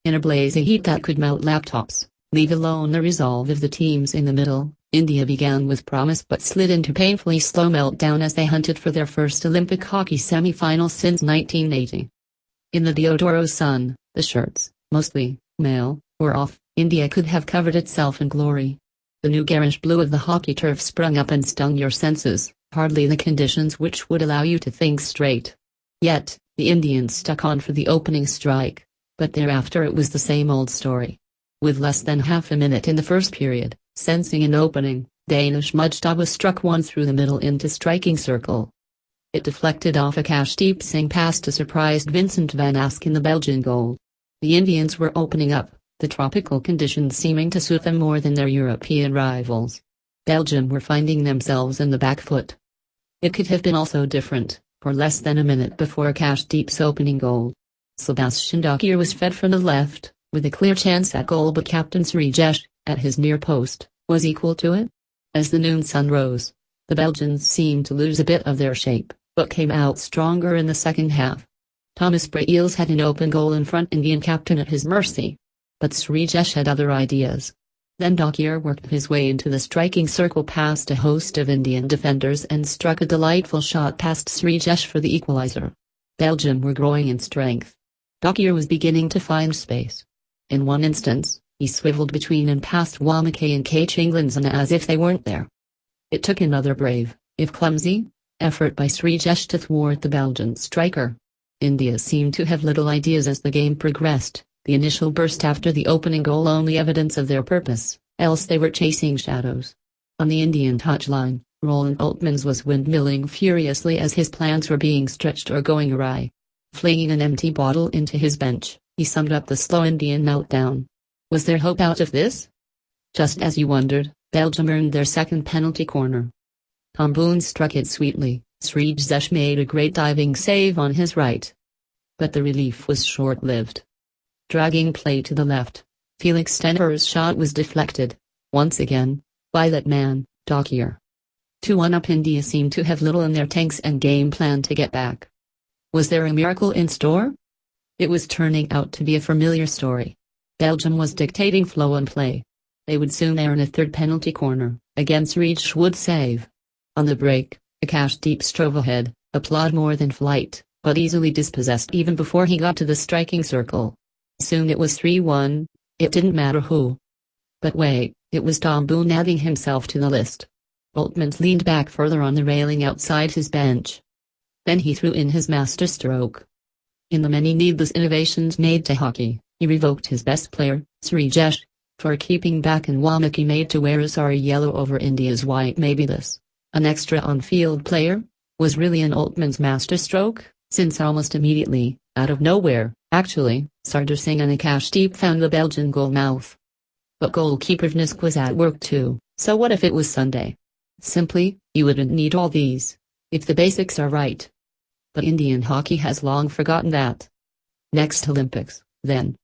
In a blazing heat that could melt laptops, leave alone the resolve of the teams in the middle, India began with promise but slid into painfully slow meltdown as they hunted for their first Olympic hockey semi-final since 1980. In the Deodoro sun, the shirts, mostly male, were off. India could have covered itself in glory. The new garish blue of the hockey turf sprung up and stung your senses, hardly the conditions which would allow you to think straight. Yet, the Indians stuck on for the opening strike, but thereafter it was the same old story. With less than half a minute in the first period, sensing an opening, Danish Mujtaba struck one through the middle into striking circle. It deflected off Akashdeep Singh past a surprised Vincent van Ask in the Belgian goal. The Indians were opening up, the tropical conditions seeming to suit them more than their European rivals. Belgium were finding themselves in the back foot. It could have been also different, for less than a minute before Akashdeep's opening goal. Sebastian Dakir was fed from the left, with a clear chance at goal, but Captain Srijesh, at his near post, was equal to it. As the noon sun rose, the Belgians seemed to lose a bit of their shape, but came out stronger in the second half. Thomas Brails had an open goal in front, Indian captain at his mercy. But Srijesh had other ideas. Then Dakir worked his way into the striking circle past a host of Indian defenders and struck a delightful shot past Srijesh for the equalizer. Belgium were growing in strength. Dakir was beginning to find space. In one instance, he swiveled between and past Wamake and K. Chinglanzana as if they weren't there. It took another brave, if clumsy, effort by Srijesh to thwart the Belgian striker. India seemed to have little ideas as the game progressed. The initial burst after the opening goal only evidence of their purpose, else they were chasing shadows. On the Indian touchline, Roland Oltmans was windmilling furiously as his plans were being stretched or going awry. Flinging an empty bottle into his bench, he summed up the slow Indian meltdown. Was there hope out of this? Just as you wondered, Belgium earned their second penalty corner. Tom Boone struck it sweetly, Srijesh made a great diving save on his right. But the relief was short-lived. Dragging play to the left, Felix Stener's shot was deflected, once again, by that man, Dakir. 2-1 up. India seemed to have little in their tanks and game plan to get back. Was there a miracle in store? It was turning out to be a familiar story. Belgium was dictating flow and play. They would soon earn a third penalty corner, again Srijesh would save. On the break, Akashdeep strove ahead, applaud more than flight, but easily dispossessed even before he got to the striking circle. Soon it was 3-1, it didn't matter who. But wait, it was Tom Boone adding himself to the list. Oltmans leaned back further on the railing outside his bench. Then he threw in his masterstroke. In the many needless innovations made to hockey, he revoked his best player, Srijesh, for keeping back, and Wamake made to wear a sorry yellow over India's white. Maybe this, an extra on-field player, was really an Oltmans masterstroke, since almost immediately, out of nowhere, actually, Sardar Singh and Akashdeep found the Belgian goal mouth. But goalkeeper Vnisk was at work too, so what if it was Sunday? Simply, you wouldn't need all these, if the basics are right. But Indian hockey has long forgotten that. Next Olympics, then.